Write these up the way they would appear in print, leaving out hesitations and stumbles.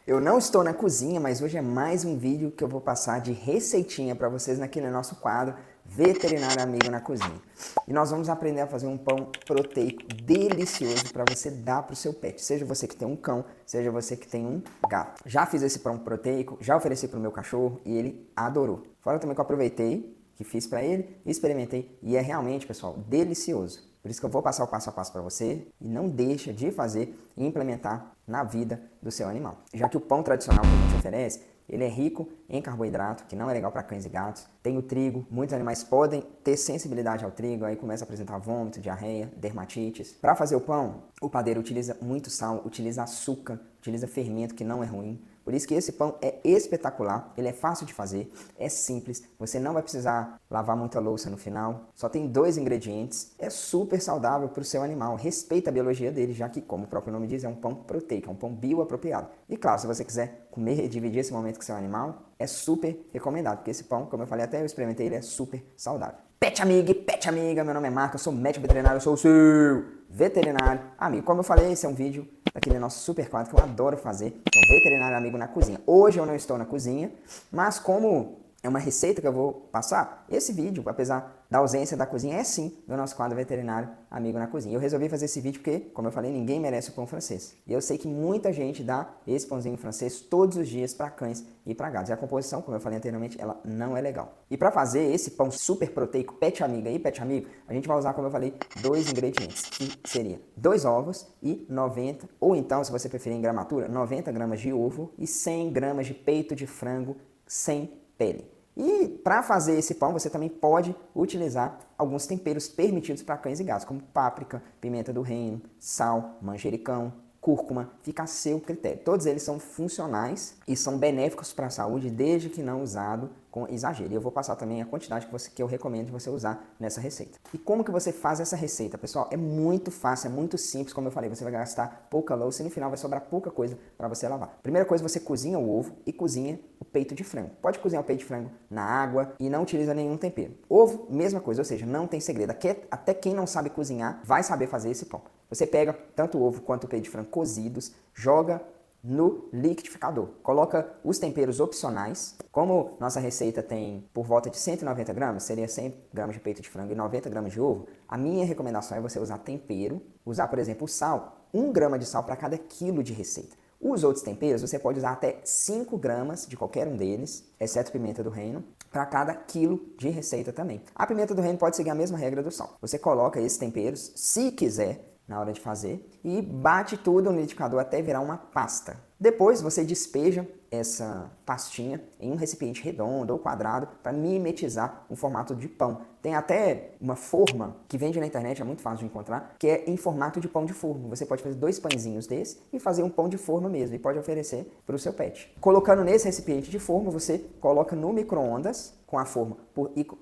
Eu não estou na cozinha, mas hoje é mais um vídeo que eu vou passar de receitinha para vocês naquele nosso quadro Veterinário Amigo na Cozinha. E nós vamos aprender a fazer um pão proteico delicioso para você dar para o seu pet. Seja você que tem um cão, seja você que tem um gato. Já fiz esse pão proteico, já ofereci para o meu cachorro e ele adorou. Fora também que eu aproveitei, que fiz para ele, experimentei e é realmente, pessoal, delicioso. Por isso que eu vou passar o passo a passo para você e não deixa de fazer e implementar na vida do seu animal. Já que o pão tradicional que a gente oferece, ele é rico em carboidrato, que não é legal para cães e gatos. Tem o trigo, muitos animais podem ter sensibilidade ao trigo, aí começa a apresentar vômito, diarreia, dermatites. Para fazer o pão, o padeiro utiliza muito sal, utiliza açúcar, utiliza fermento, que não é ruim. Por isso que esse pão é espetacular, ele é fácil de fazer, é simples, você não vai precisar lavar muita louça no final, só tem 2 ingredientes, é super saudável para o seu animal, respeita a biologia dele, já que, como o próprio nome diz, é um pão proteico, é um pão bioapropriado. E claro, se você quiser comer e dividir esse momento com seu animal, é super recomendado, porque esse pão, como eu falei até eu experimentei, ele é super saudável. Pet amigo e pet amiga, meu nome é Marco, eu sou médico veterinário, eu sou o seu veterinário amigo. Como eu falei, esse é um vídeo daquele nosso super quadro que eu adoro fazer, que é o Veterinário Amigo na Cozinha. Hoje eu não estou na cozinha, mas como é uma receita que eu vou passar, esse vídeo, apesar da ausência da cozinha, é sim do nosso quadro Veterinário Amigo na Cozinha. Eu resolvi fazer esse vídeo porque, como eu falei, ninguém merece o pão francês. E eu sei que muita gente dá esse pãozinho francês todos os dias para cães e para gatos. E a composição, como eu falei anteriormente, ela não é legal. E para fazer esse pão super proteico, pet amiga e pet amigo, a gente vai usar, como eu falei, 2 ingredientes, que seria 2 ovos e 90, ou então, se você preferir em gramatura, 90 gramas de ovo e 100 gramas de peito de frango sem pele. E para fazer esse pão, você também pode utilizar alguns temperos permitidos para cães e gatos, como páprica, pimenta do reino, sal, manjericão, cúrcuma, fica a seu critério. Todos eles são funcionais e são benéficos para a saúde, desde que não usado com exagero. E eu vou passar também a quantidade que eu recomendo você usar nessa receita. E como que você faz essa receita, pessoal? É muito fácil, é muito simples, como eu falei, você vai gastar pouca louça e no final vai sobrar pouca coisa para você lavar. Primeira coisa, você cozinha o ovo e cozinha o peito de frango. Pode cozinhar o peito de frango na água e não utiliza nenhum tempero. Ovo, mesma coisa, ou seja, não tem segredo. Até quem não sabe cozinhar vai saber fazer esse pão. Você pega tanto o ovo quanto o peito de frango cozidos, joga no liquidificador. Coloca os temperos opcionais. Como nossa receita tem por volta de 190 gramas, seria 100 gramas de peito de frango e 90 gramas de ovo, a minha recomendação é você usar tempero, usar, por exemplo, o sal, 1 grama de sal para cada quilo de receita. Os outros temperos, você pode usar até 5 gramas de qualquer um deles, exceto pimenta do reino, para cada quilo de receita também. A pimenta do reino pode seguir a mesma regra do sal. Você coloca esses temperos, se quiser, na hora de fazer, e bate tudo no liquidificador até virar uma pasta. Depois você despeja essa pastinha em um recipiente redondo ou quadrado para mimetizar o formato de pão. Tem até uma forma que vende na internet, é muito fácil de encontrar, que é em formato de pão de forno. Você pode fazer 2 pãezinhos desse e fazer um pão de forno mesmo e pode oferecer para o seu pet. Colocando nesse recipiente de forno, você coloca no micro-ondas com a forma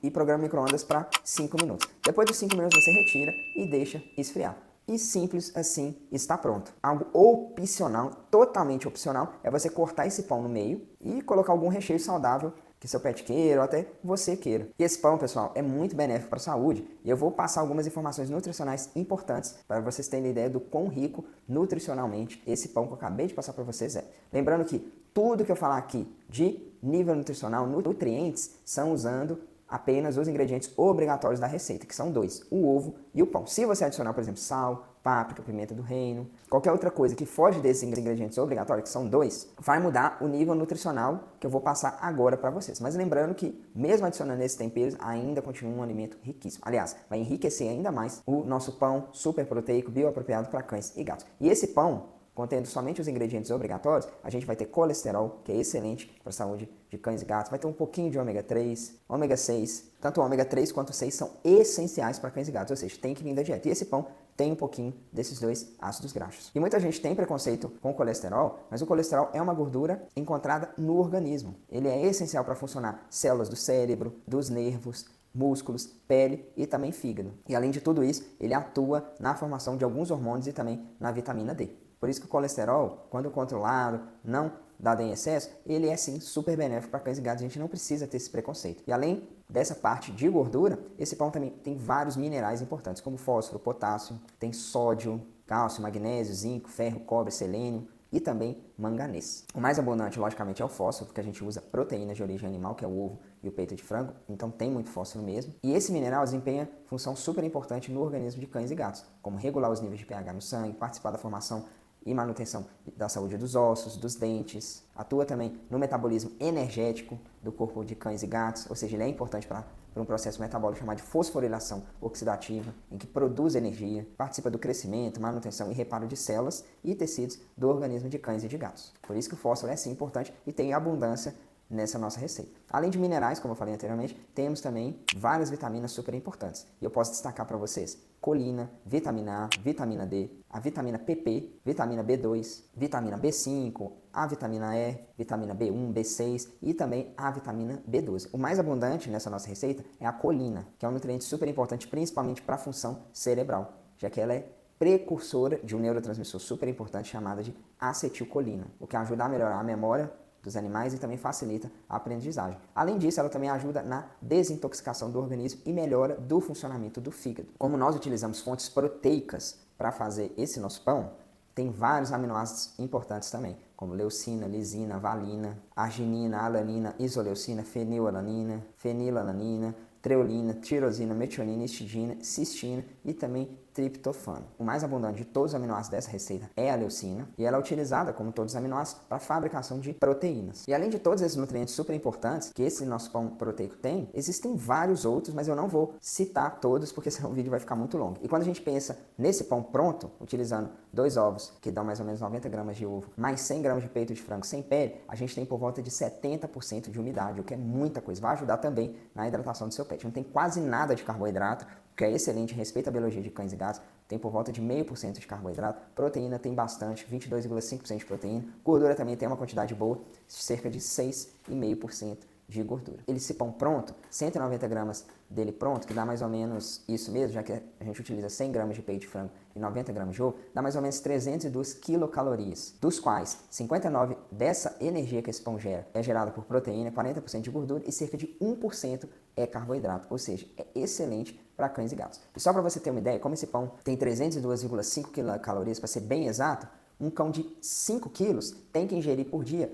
e programa o micro-ondas para 5 minutos. Depois dos 5 minutos você retira e deixa esfriar. E simples assim está pronto. Algo opcional, totalmente opcional, é você cortar esse pão no meio e colocar algum recheio saudável que seu pet queira ou até você queira. E esse pão, pessoal, é muito benéfico para a saúde e eu vou passar algumas informações nutricionais importantes para vocês terem ideia do quão rico nutricionalmente esse pão que eu acabei de passar para vocês é. Lembrando que tudo que eu falar aqui de nível nutricional, nutrientes, são usando apenas os ingredientes obrigatórios da receita, que são 2, o ovo e o pão. Se você adicionar, por exemplo, sal, páprica, pimenta do reino, qualquer outra coisa que foge desses ingredientes obrigatórios, que são 2, vai mudar o nível nutricional que eu vou passar agora para vocês. Mas lembrando que, mesmo adicionando esses temperos, ainda continua um alimento riquíssimo. Aliás, vai enriquecer ainda mais o nosso pão super proteico, bioapropriado para cães e gatos. E esse pão, contendo somente os ingredientes obrigatórios, a gente vai ter colesterol, que é excelente para a saúde de cães e gatos, vai ter um pouquinho de ômega 3, ômega 6, tanto o ômega 3 quanto o 6 são essenciais para cães e gatos, ou seja, tem que vir da dieta. E esse pão tem um pouquinho desses 2 ácidos graxos. E muita gente tem preconceito com o colesterol, mas o colesterol é uma gordura encontrada no organismo. Ele é essencial para funcionar células do cérebro, dos nervos, músculos, pele e também fígado. E além de tudo isso, ele atua na formação de alguns hormônios e também na vitamina D. Por isso que o colesterol, quando controlado, não dado em excesso, ele é sim super benéfico para cães e gatos, a gente não precisa ter esse preconceito. E além dessa parte de gordura, esse pão também tem vários minerais importantes, como fósforo, potássio, tem sódio, cálcio, magnésio, zinco, ferro, cobre, selênio, e também manganês. O mais abundante, logicamente, é o fósforo, porque a gente usa proteínas de origem animal, que é o ovo e o peito de frango, então tem muito fósforo mesmo. E esse mineral desempenha função super importante no organismo de cães e gatos, como regular os níveis de pH no sangue, participar da formação e manutenção da saúde dos ossos, dos dentes. Atua também no metabolismo energético do corpo de cães e gatos, ou seja, ele é importante para um processo metabólico chamado de fosforilação oxidativa, em que produz energia, participa do crescimento, manutenção e reparo de células e tecidos do organismo de cães e de gatos. Por isso que o fósforo é sim importante e tem abundância nessa nossa receita. Além de minerais, como eu falei anteriormente, temos também várias vitaminas super importantes. E eu posso destacar para vocês colina, vitamina A, vitamina D, a vitamina PP, vitamina B2, vitamina B5, a vitamina E, vitamina B1, B6 e também a vitamina B12. O mais abundante nessa nossa receita é a colina, que é um nutriente super importante principalmente para a função cerebral, já que ela é precursora de um neurotransmissor super importante chamado de acetilcolina, o que ajuda a melhorar a memória dos animais e também facilita a aprendizagem. Além disso, ela também ajuda na desintoxicação do organismo e melhora do funcionamento do fígado. Como nós utilizamos fontes proteicas para fazer esse nosso pão, tem vários aminoácidos importantes também, como leucina, lisina, valina, arginina, alanina, isoleucina, fenilalanina, fenilalanina, treolina, tirosina, metionina, histidina, cistina e também triptofano. O mais abundante de todos os aminoácidos dessa receita é a leucina e ela é utilizada, como todos os aminoácidos, para a fabricação de proteínas. E além de todos esses nutrientes super importantes que esse nosso pão proteico tem, existem vários outros, mas eu não vou citar todos porque senão o vídeo vai ficar muito longo. E quando a gente pensa nesse pão pronto, utilizando 2 ovos, que dão mais ou menos 90 gramas de ovo, mais 100 gramas de peito de frango sem pele, a gente tem por volta de 70% de umidade, o que é muita coisa. Vai ajudar também na hidratação do seu pet. Não tem quase nada de carboidrato, o que é excelente, respeita a biologia de cães e gatos, tem por volta de 0,5% de carboidrato, proteína tem bastante, 22,5% de proteína, gordura também tem uma quantidade boa, cerca de 6,5% de gordura. Esse pão pronto, 190 gramas dele pronto, que dá mais ou menos isso mesmo, já que a gente utiliza 100 gramas de peito de frango e 90 gramas de ovo, dá mais ou menos 302 quilocalorias, dos quais 59 dessa energia que esse pão gera é gerada por proteína, 40% de gordura e cerca de 1% é carboidrato, ou seja, é excelente para cães e gatos. E só para você ter uma ideia, como esse pão tem 302,5 quilocalorias, para ser bem exato, um cão de 5 quilos tem que ingerir por dia,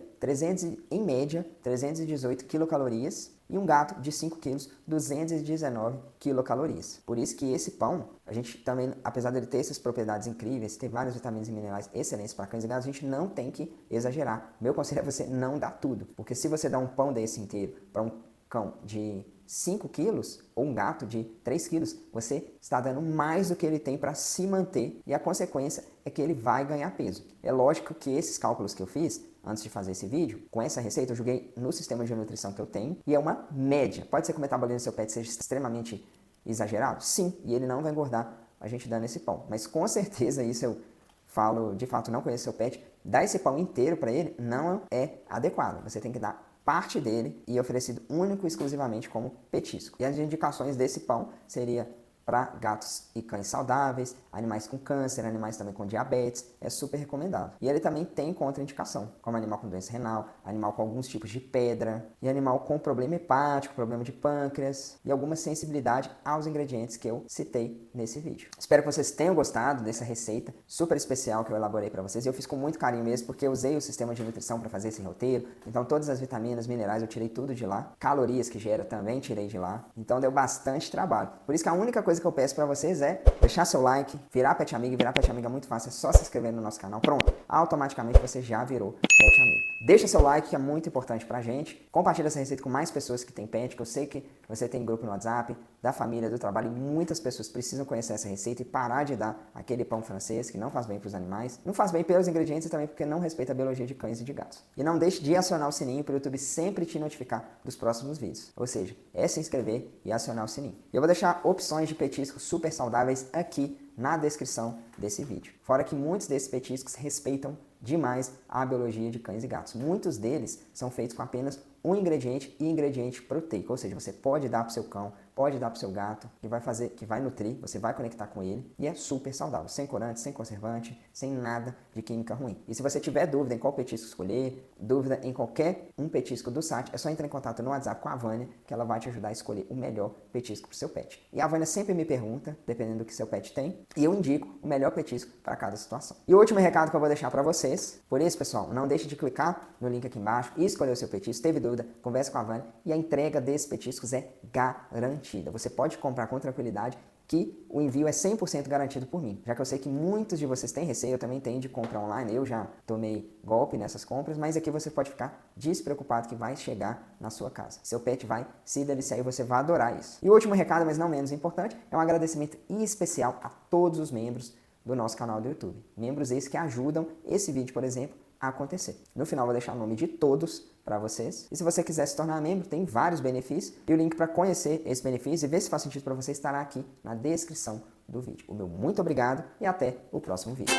em média, 318 quilocalorias e um gato de 5 quilos, 219 quilocalorias. Por isso que esse pão, a gente também, apesar dele ter essas propriedades incríveis, ter várias vitaminas e minerais excelentes para cães e gatos, a gente não tem que exagerar. Meu conselho é você não dar tudo, porque se você dá um pão desse inteiro para um cão de 5 quilos ou um gato de 3 quilos, você está dando mais do que ele tem para se manter e a consequência é que ele vai ganhar peso. É lógico que esses cálculos que eu fiz antes de fazer esse vídeo, com essa receita eu joguei no sistema de nutrição que eu tenho e é uma média. Pode ser que o metabolismo do seu pet seja extremamente exagerado? Sim, e ele não vai engordar a gente dando esse pão. Mas com certeza, isso eu falo, de fato não conheço seu pet, dar esse pão inteiro para ele não é adequado. Você tem que dar parte dele e oferecido único e exclusivamente como petisco. E as indicações desse pão seria para gatos e cães saudáveis, animais com câncer, animais também com diabetes, é super recomendável. E ele também tem contraindicação, como animal com doença renal, animal com alguns tipos de pedra, e animal com problema hepático, problema de pâncreas e alguma sensibilidade aos ingredientes que eu citei nesse vídeo. Espero que vocês tenham gostado dessa receita super especial que eu elaborei para vocês. Eu fiz com muito carinho mesmo, porque eu usei o sistema de nutrição para fazer esse roteiro, então todas as vitaminas, minerais eu tirei tudo de lá, calorias que gera também tirei de lá, então deu bastante trabalho. Por isso que a única coisa que eu peço para vocês é deixar seu like, virar pet amigo. Virar pet amigo é muito fácil, é só se inscrever no nosso canal. Pronto, automaticamente você já virou pet amigo. Deixa seu like, que é muito importante pra gente. Compartilha essa receita com mais pessoas que têm pet, que eu sei que você tem grupo no WhatsApp, da família, do trabalho, e muitas pessoas precisam conhecer essa receita e parar de dar aquele pão francês que não faz bem para os animais. Não faz bem pelos ingredientes e também porque não respeita a biologia de cães e de gatos. E não deixe de acionar o sininho para o YouTube sempre te notificar dos próximos vídeos. Ou seja, é se inscrever e acionar o sininho. E eu vou deixar opções de petiscos super saudáveis aqui na descrição desse vídeo. Fora que muitos desses petiscos respeitam demais a biologia de cães e gatos. Muitos deles são feitos com apenas um ingrediente e ingrediente proteico, ou seja, você pode dar para o seu cão, pode dar para o seu gato, que vai nutrir, você vai conectar com ele e é super saudável, sem corante, sem conservante, sem nada de química ruim. E se você tiver dúvida em qual petisco escolher, dúvida em qualquer um petisco do site, é só entrar em contato no WhatsApp com a Vânia, que ela vai te ajudar a escolher o melhor petisco para o seu pet. E a Vânia sempre me pergunta, dependendo do que seu pet tem, e eu indico o melhor petisco para cada situação. E o último recado que eu vou deixar para vocês, por isso, pessoal, não deixe de clicar no link aqui embaixo e escolher o seu petisco. Teve dúvida, converse com a Vânia e a entrega desses petiscos é garantida. Você pode comprar com tranquilidade que o envio é 100% garantido por mim. Já que eu sei que muitos de vocês têm receio, eu também tenho de compra online, eu já tomei golpe nessas compras, mas aqui você pode ficar despreocupado que vai chegar na sua casa. Seu pet vai se deliciar e você vai adorar isso. E o último recado, mas não menos importante, é um agradecimento especial a todos os membros do nosso canal do YouTube. Membros esses que ajudam esse vídeo, por exemplo, a acontecer. No final eu vou deixar o nome de todos para vocês. E se você quiser se tornar membro, tem vários benefícios. E o link para conhecer esse benefício e ver se faz sentido para você estará aqui na descrição do vídeo. O meu muito obrigado e até o próximo vídeo.